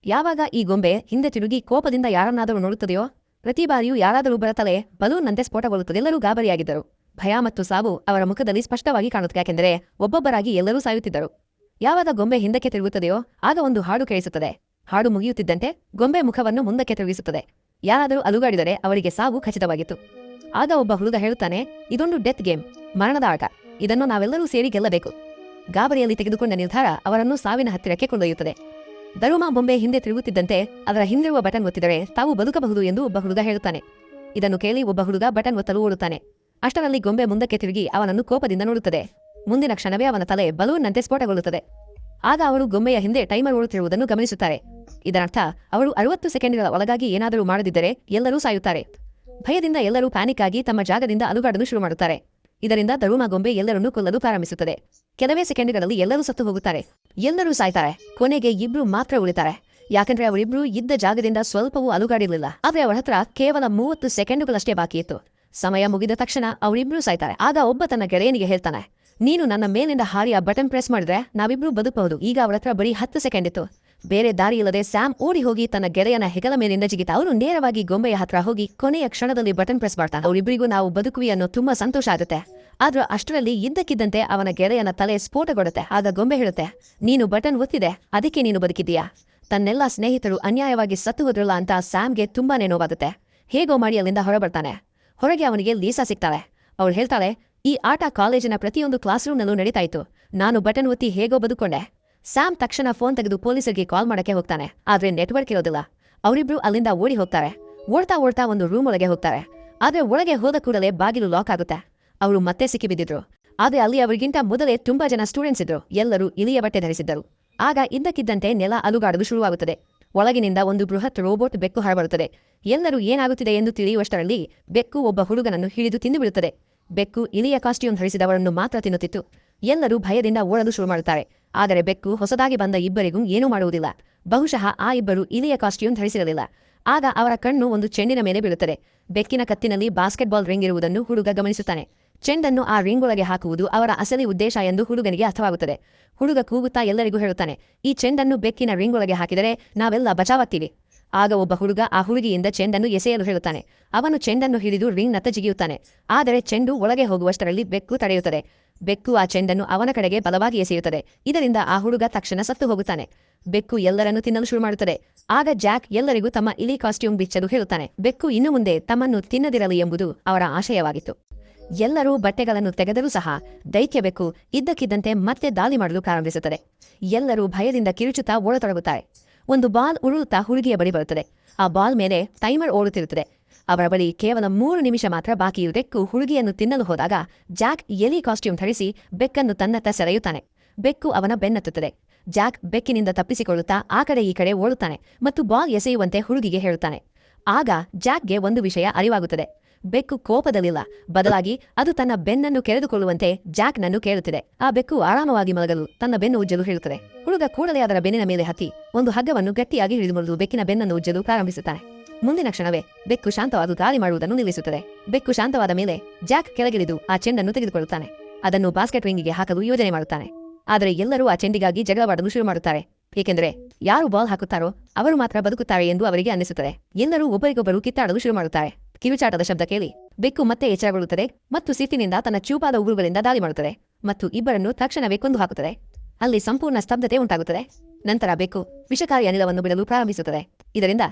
ಯಾವಾಗ ಈ ಗೊಂಬೆ ಹಿಂದೆ ತಿರುಗಿ ಕೋಪದಿಂದ ಯಾರನ್ನಾದರೂ ನೋಡುತ್ತದೆಯೋ ಪ್ರತಿ ಬಾರಿಯೂ ಯಾರಾದರೂ ಬರತಲೆ ಬಲೂನ್ನಂತೆ ಸ್ಫೋಟಗೊಳ್ಳುತ್ತದೆ. ಎಲ್ಲರೂ ಗಾಬರಿಯಾಗಿದ್ದರು. ಭಯ ಮತ್ತು ಸಾವು ಅವರ ಮುಖದಲ್ಲಿ ಸ್ಪಷ್ಟವಾಗಿ ಕಾಣುತ್ತದೆ, ಯಾಕೆಂದರೆ ಒಬ್ಬೊಬ್ಬರಾಗಿ ಎಲ್ಲರೂ ಸಾಯುತ್ತಿದ್ದರು. ಯಾವಾಗ ಗೊಂಬೆ ಹಿಂದಕ್ಕೆ ತಿರುಗುತ್ತದೆಯೋ ಆಗ ಒಂದು ಹಾಡು ಕೇಳಿಸುತ್ತದೆ. ಹಾಡು ಮುಗಿಯುತ್ತಿದ್ದಂತೆ ಗೊಂಬೆ ಮುಖವನ್ನು ಮುಂದಕ್ಕೆ ತಿರುಗಿಸುತ್ತದೆ. ಯಾರಾದರೂ ಅಲುಗಾಡಿದರೆ ಅವರಿಗೆ ಸಾವು ಖಚಿತವಾಗಿತ್ತು. ಆಗ ಒಬ್ಬ ಹುಡುಗ ಹೇಳುತ್ತಾನೆ, ಇದೊಂದು ಡೆತ್ ಗೇಮ್, ಮರಣದ ಆಟ. ಇದನ್ನು ನಾವೆಲ್ಲರೂ ಸೇರಿ ಗೆಲ್ಲಬೇಕು. ಗಾಬರಿಯಲ್ಲಿ ತೆಗೆದುಕೊಂಡ ನಿರ್ಧಾರ ಅವರನ್ನು ಸಾವಿನ ಹತ್ತಿರಕ್ಕೆ ಕೊಂಡೊಯ್ಯುತ್ತದೆ. ದರುಮಾ ಬೊಂಬೆ ಹಿಂದೆ ತಿರುಗುತ್ತಿದ್ದಂತೆ ಅದರ ಹಿಂದಿರುವ ಬಟನ್ ಒತ್ತಿದರೆ ತಾವು ಬದುಕಬಹುದು ಎಂದು ಒಬ್ಬ ಹುಡುಗ ಹೇಳುತ್ತಾನೆ. ಇದನ್ನು ಕೇಳಿ ಒಬ್ಬ ಹುಡುಗ ಬಟನ್ ಒತ್ತಲು ಓಡುತ್ತಾನೆ. ಅಷ್ಟರಲ್ಲಿ ಗೊಂಬೆ ಮುಂದಕ್ಕೆ ತಿರುಗಿ ಅವನನ್ನು ಕೋಪದಿಂದ ನೋಡುತ್ತದೆ. ಮುಂದಿನ ಕ್ಷಣವೇ ಅವನ ತಲೆ ಬಲೂನ್ನಂತೆ ಸ್ಫೋಟಗೊಳ್ಳುತ್ತದೆ. ಆಗ ಅವರು ಗೊಂಬೆಯ ಹಿಂದೆ ಟೈಮರ್ ಓಡುತ್ತಿರುವುದನ್ನು ಗಮನಿಸುತ್ತಾರೆ. ಇದರರ್ಥ ಅವರು 60 ಸೆಕೆಂಡ್ಗಳ ಒಳಗಾಗಿ ಏನಾದರೂ ಮಾಡದಿದ್ದರೆ ಎಲ್ಲರೂ ಸಾಯುತ್ತಾರೆ. ಭಯದಿಂದ ಎಲ್ಲರೂ ಪ್ಯಾನಿಕ್ ಆಗಿ ತಮ್ಮ ಜಾಗದಿಂದ ಅಲುಗಾಡಲು ಶುರು ಮಾಡುತ್ತಾರೆ. ಇದರಿಂದ ದರುಮಾ ಗೊಂಬೆ ಎಲ್ಲರನ್ನೂ ಕೊಲ್ಲಲು ಪ್ರಾರಂಭಿಸುತ್ತದೆ. ಕೆಲವೇ ಸೆಕೆಂಡ್ಗಳಲ್ಲಿ ಎಲ್ಲರೂ ಸತ್ತು ಹೋಗುತ್ತಾರೆ. ಎಲ್ಲರೂ ಸಾಯ್ತಾರೆ. ಕೊನೆಗೆ ಇಬ್ರು ಮಾತ್ರ ಉಳಿತಾರೆ. ಯಾಕಂದ್ರೆ ಅವರಿಬ್ರು ಇದ್ದ ಜಾಗದಿಂದ ಸ್ವಲ್ಪವೂ ಅಲುಗಾಡಿರಲಿಲ್ಲ. ಆದ್ರೆ ಅವರ ಹತ್ರ ಕೇವಲ 30 ಸೆಕೆಂಡುಗಳಷ್ಟೇ ಬಾಕಿ ಇತ್ತು. ಸಮಯ ಮುಗಿದ ತಕ್ಷಣ ಅವರಿಬ್ರು ಸಾಯ್ತಾರೆ. ಆಗ ಒಬ್ಬ ತನ್ನ ಗೆಳೆಯನಿಗೆ ಹೇಳ್ತಾನೆ, ನೀನು ನನ್ನ ಮೇಲಿಂದ ಹಾರಿ ಆ ಬಟನ್ ಪ್ರೆಸ್ ಮಾಡಿದ್ರೆ ನಾವಿಬ್ರು ಬದುಕಬಹುದು. ಈಗ ಅವರ ಹತ್ರ ಬರೀ 10 ಸೆಕೆಂಡ್ ಇತ್ತು. ಬೇರೆ ದಾರಿಯಿಲ್ಲದೆ ಸ್ಯಾಮ್ ಓಡಿ ಹೋಗಿ ತನ್ನ ಗೆಳೆಯನ ಹೆಗಲ ಮೇಲಿಂದ ಜಿಗಿತ. ಅವರು ನೇರವಾಗಿ ಗೊಂಬೆಯ ಹತ್ರ ಹೋಗಿ ಕೊನೆಯ ಕ್ಷಣದಲ್ಲಿ ಬಟನ್ ಪ್ರೆಸ್ ಮಾಡ್ತಾನೆ. ಅವರಿಬ್ಬರಿಗೂ ನಾವು ಬದುಕುವಿ ಅನ್ನೋ ತುಂಬಾ ಸಂತೋಷ ಆಗುತ್ತೆ. ಆದ್ರೂ ಅಷ್ಟರಲ್ಲಿ ಇದ್ದಕ್ಕಿದ್ದಂತೆ ಅವನ ಗೆಳೆಯನ ತಲೆ ಸ್ಫೋಟಗೊಡುತ್ತೆ. ಆಗ ಗೊಂಬೆ ಹೇಳುತ್ತೆ, ನೀನು ಬಟನ್ ಒತ್ತಿದೆ, ಅದಕ್ಕೆ ನೀನು ಬದುಕಿದ್ದೀಯಾ. ತನ್ನೆಲ್ಲ ಸ್ನೇಹಿತರು ಅನ್ಯಾಯವಾಗಿ ಸತ್ತು ಹೋದ್ರಲ್ಲ ಅಂತ ಸ್ಯಾಮ್ಗೆ ತುಂಬಾನೇ ನೋವಾಗುತ್ತೆ. ಹೇಗೋ ಮಾಡಿ ಅಲ್ಲಿಂದ ಹೊರಬರ್ತಾನೆ. ಹೊರಗೆ ಅವನಿಗೆ ಲೀಸಾ ಸಿಗ್ತಾಳೆ. ಅವಳು ಹೇಳ್ತಾಳೆ, ಈ ಆಟ ಕಾಲೇಜಿನ ಪ್ರತಿಯೊಂದು ಕ್ಲಾಸ್ ರೂಮ್ನಲ್ಲೂ ನಡೀತಾಯಿತು. ನಾನು ಬಟನ್ ಒತ್ತಿ ಹೇಗೋ ಬದುಕೊಂಡೆ. ಸ್ಯಾಮ್ ತಕ್ಷಣ ಫೋನ್ ತೆಗೆದು ಪೊಲೀಸರಿಗೆ ಕಾಲ್ ಮಾಡಕ್ಕೆ ಹೋಗ್ತಾನೆ. ಆದ್ರೆ ನೆಟ್ವರ್ಕ್ ಇರೋದಿಲ್ಲ. ಅವರಿಬ್ರು ಅಲ್ಲಿಂದ ಓಡಿ ಹೋಗ್ತಾರೆ. ಓಡ್ತಾ ಒಂದು ರೂಮ್ ಒಳಗೆ ಹೋಗ್ತಾರೆ. ಆದ್ರೆ ಒಳಗೆ ಹೋದ ಕೂಡಲೇ ಬಾಗಿಲು ಲಾಕ್ ಆಗುತ್ತೆ. ಅವರು ಮತ್ತೆ ಸಿಕ್ಕಿಬಿದ್ದಿದ್ರು. ಆದ್ರೆ ಅಲ್ಲಿ ಅವರಿಗಿಂತ ಮೊದಲೇ ತುಂಬಾ ಜನ ಸ್ಟೂಡೆಂಟ್ಸ್ ಇದ್ರು. ಎಲ್ಲರೂ ಇಲಿಯ ಬಟ್ಟೆ ಧರಿಸಿದ್ದರು. ಆಗ ಇದ್ದಕ್ಕಿದ್ದಂತೆ ನೆಲ ಅಲುಗಾಡಲು ಶುರುವಾಗುತ್ತದೆ. ಒಳಗಿನಿಂದ ಒಂದು ಬೃಹತ್ ರೋಬೋಟ್ ಬೆಕ್ಕು ಹೊರಬರುತ್ತದೆ. ಎಲ್ಲರೂ ಏನಾಗುತ್ತಿದೆ ಎಂದು ತಿಳಿಯುವಷ್ಟರಲ್ಲಿ ಬೆಕ್ಕು ಒಬ್ಬ ಹುಡುಗನನ್ನು ಹಿಡಿದು ತಿಂದುಬಿಡುತ್ತದೆ. ಬೆಕ್ಕು ಇಲಿಯ ಕಾಸ್ಟ್ಯೂಮ್ ಧರಿಸಿದವರನ್ನು ಮಾತ್ರ ತಿನ್ನುತ್ತಿತ್ತು. ಎಲ್ಲರೂ ಭಯದಿಂದ ಓಡಲು ಶುರು ಮಾಡುತ್ತಾರೆ. ಆದರೆ ಬೆಕ್ಕು ಹೊಸದಾಗಿ ಬಂದ ಇಬ್ಬರಿಗೂ ಏನೂ ಮಾಡುವುದಿಲ್ಲ. ಬಹುಶಃ ಆ ಇಬ್ಬರು ಇಲಿಯ ಕಾಸ್ಟ್ಯೂಮ್ ಧರಿಸಿರಲಿಲ್ಲ. ಆಗ ಅವರ ಕಣ್ಣು ಒಂದು ಚೆಂಡಿನ ಮೇಲೆ ಬೀಳುತ್ತದೆ. ಬೆಕ್ಕಿನ ಕತ್ತಿನಲ್ಲಿ ಬಾಸ್ಕೆಟ್ಬಾಲ್ ರಿಂಗ್ ಇರುವುದನ್ನು ಹುಡುಗ ಗಮನಿಸುತ್ತಾನೆ. ಚೆಂಡನ್ನು ಆ ರಿಂಗ್ ಒಳಗೆ ಹಾಕುವುದು ಅವರ ಅಸಲಿ ಉದ್ದೇಶ ಎಂದು ಹುಡುಗನಿಗೆ ಅರ್ಥವಾಗುತ್ತದೆ. ಹುಡುಗ ಕೂಗುತ್ತಾ ಎಲ್ಲರಿಗೂ ಹೇಳುತ್ತಾನೆ, ಈ ಚೆಂಡನ್ನು ಬೆಕ್ಕಿನ ರಿಂಗ್ ಒಳಗೆ ಹಾಕಿದರೆ ನಾವೆಲ್ಲ ಬಚಾವಾಗ್ತೀವಿ. ಆಗ ಒಬ್ಬ ಹುಡುಗ ಆ ಹುಡುಗಿಯಿಂದ ಚೆಂಡನ್ನು ಎಸೆಯಲು ಹೇಳುತ್ತಾನೆ. ಅವನು ಚೆಂಡನ್ನು ಹಿಡಿದು ರಿಂಗ್ನತ್ತ ಜಿಗಿಯುತ್ತಾನೆ. ಆದರೆ ಚೆಂಡು ಒಳಗೆ ಹೋಗುವಷ್ಟರಲ್ಲಿ ಬೆಕ್ಕು ತಡೆಯುತ್ತದೆ. ಬೆಕ್ಕು ಆ ಚೆಂಡನ್ನು ಅವನ ಕಡೆಗೆ ಬಲವಾಗಿ ಎಸೆಯುತ್ತದೆ. ಇದರಿಂದ ಆ ಹುಡುಗ ತಕ್ಷಣ ಸತ್ತು ಹೋಗುತ್ತಾನೆ. ಬೆಕ್ಕು ಎಲ್ಲರನ್ನು ತಿನ್ನಲು ಶುರು ಮಾಡುತ್ತದೆ. ಆಗ ಜಾಕ್ ಎಲ್ಲರಿಗೂ ತಮ್ಮ ಇಲಿ ಕಾಸ್ಟ್ಯೂಮ್ ಬಿಚ್ಚಲು ಹೇಳುತ್ತಾನೆ. ಬೆಕ್ಕು ಇನ್ನು ಮುಂದೆ ತಮ್ಮನ್ನು ತಿನ್ನದಿರಲಿ ಎಂಬುದು ಅವರ ಆಶಯವಾಗಿತ್ತು. ಎಲ್ಲರೂ ಬಟ್ಟೆಗಳನ್ನು ತೆಗೆದರೂ ಸಹ ದೈತ್ಯ ಬೆಕ್ಕು ಇದ್ದಕ್ಕಿದ್ದಂತೆ ಮತ್ತೆ ದಾಳಿ ಮಾಡಲು ಪ್ರಾರಂಭಿಸುತ್ತದೆ. ಎಲ್ಲರೂ ಭಯದಿಂದ ಕಿರುಚುತ್ತಾ ಓಡತೊಡಗುತ್ತಾರೆ. ಒಂದು ಬಾಲ್ ಉರುಳುತ್ತಾ ಹುಡುಗಿಯ ಬಳಿ ಬರುತ್ತದೆ. ಆ ಬಾಲ್ ಮೇಲೆ ಟೈಮರ್ ಓಡುತ್ತಿರುತ್ತದೆ. ಅವರ ಬಳಿ ಕೇವಲ 3 ನಿಮಿಷ ಮಾತ್ರ ಬಾಕಿ ಇರು. ಬೆಕ್ಕು ಹುಡುಗಿಯನ್ನು ತಿನ್ನಲು ಹೋದಾಗ ಜಾಕ್ ಎಲಿ ಕಾಸ್ಟ್ಯೂಮ್ ಧರಿಸಿ ಬೆಕ್ಕನ್ನು ತನ್ನತ್ತ ಸೆಳೆಯುತ್ತಾನೆ. ಬೆಕ್ಕು ಅವನ ಬೆನ್ನತ್ತುತ್ತದೆ. ಜಾಕ್ ಬೆಕ್ಕಿನಿಂದ ತಪ್ಪಿಸಿಕೊಳ್ಳುತ್ತಾ ಆ ಕಡೆ ಈ ಕಡೆ ಓಡುತ್ತಾನೆ ಮತ್ತು ಬಾಲ್ ಎಸೆಯುವಂತೆ ಹುಡುಗಿಗೆ ಹೇಳುತ್ತಾನೆ. ಆಗ ಜಾಕ್ಗೆ ಒಂದು ವಿಷಯ ಅರಿವಾಗುತ್ತದೆ. ಬೆಕ್ಕು ಕೋಪದಲ್ಲಿಲ್ಲ, ಬದಲಾಗಿ ಅದು ತನ್ನ ಬೆನ್ನನ್ನು ಕೆರೆದುಕೊಳ್ಳುವಂತೆ ಜಾಕ್ನನ್ನು ಕೇಳುತ್ತಿದೆ. ಆ ಬೆಕ್ಕು ಆರಾಮವಾಗಿ ಮಲಗಲು ತನ್ನ ಬೆನ್ನು ಉಜ್ಜಲು ಹೇಳುತ್ತದೆ. ಹುಡುಗ ಕೂಡಲೇ ಅದರ ಬೆನ್ನಿನ ಮೇಲೆ ಹತ್ತಿ ಒಂದು ಹಗ್ಗವನ್ನು ಗಟ್ಟಿಯಾಗಿ ಹಿಡಿದುಕೊಳ್ಳಲು ಬೆಕ್ಕಿನ ಬೆನ್ನನ್ನು ಉಜ್ಜಲು ಪ್ರಾರಂಭಿಸುತ್ತಾನೆ. ಮುಂದಿನ ಕ್ಷಣವೇ ಬೆಕ್ಕು ಶಾಂತವಾದ ಗಾಳಿ ಮಾಡುವುದನ್ನು ನಿಲ್ಲಿಸುತ್ತದೆ. ಬೆಕ್ಕು ಶಾಂತವಾದ ಮೇಲೆ ಜಾಕ್ ಕೆಳಗಿಳಿದು ಆ ಚೆಂಡನ್ನು ತೆಗೆದುಕೊಳ್ಳುತ್ತಾನೆ. ಅದನ್ನು ಬಾಸ್ಕೆಟ್ ರಿಂಗಿಗೆ ಹಾಕಲು ಯೋಜನೆ ಮಾಡುತ್ತಾನೆ. ಆದರೆ ಎಲ್ಲರೂ ಆ ಚೆಂಡಿಗಾಗಿ ಜಗಳವಾಡಲು ಶುರು ಮಾಡುತ್ತಾರೆ. ಏಕೆಂದರೆ ಯಾರು ಬಾಲ್ ಹಾಕುತ್ತಾರೋ ಅವರು ಮಾತ್ರ ಬದುಕುತ್ತಾರೆ ಎಂದು ಅವರಿಗೆ ಅನ್ನಿಸುತ್ತದೆ. ಎಲ್ಲರೂ ಒಬ್ಬರಿಗೊಬ್ಬರು ಕಿತ್ತಾಡಲು ಶುರು ಮಾಡುತ್ತಾರೆ. ಕಿರುಚಾಟದ ಶಬ್ದ ಕೇಳಿ ಬೆಕ್ಕು ಮತ್ತೆ ಎಚ್ಚರಗೊಳ್ಳುತ್ತದೆ ಮತ್ತು ಸಿಟ್ಟಿನಿಂದ ತನ್ನ ಚೂಪಾದ ಉಗುರುಗಳಿಂದ ದಾಳಿ ಮಾಡುತ್ತದೆ ಮತ್ತು ಇಬ್ಬರನ್ನು ತಕ್ಷಣವೇ ಕೊಂದು ಹಾಕುತ್ತದೆ. ಅಲ್ಲಿ ಸಂಪೂರ್ಣ ಸ್ತಬ್ಧತೆ ಉಂಟಾಗುತ್ತದೆ. ನಂತರ ಬೆಕ್ಕು ವಿಷಕಾರಿ ಅನಿಲವನ್ನು ಬಿಡಲು ಪ್ರಾರಂಭಿಸುತ್ತದೆ. ಇದರಿಂದ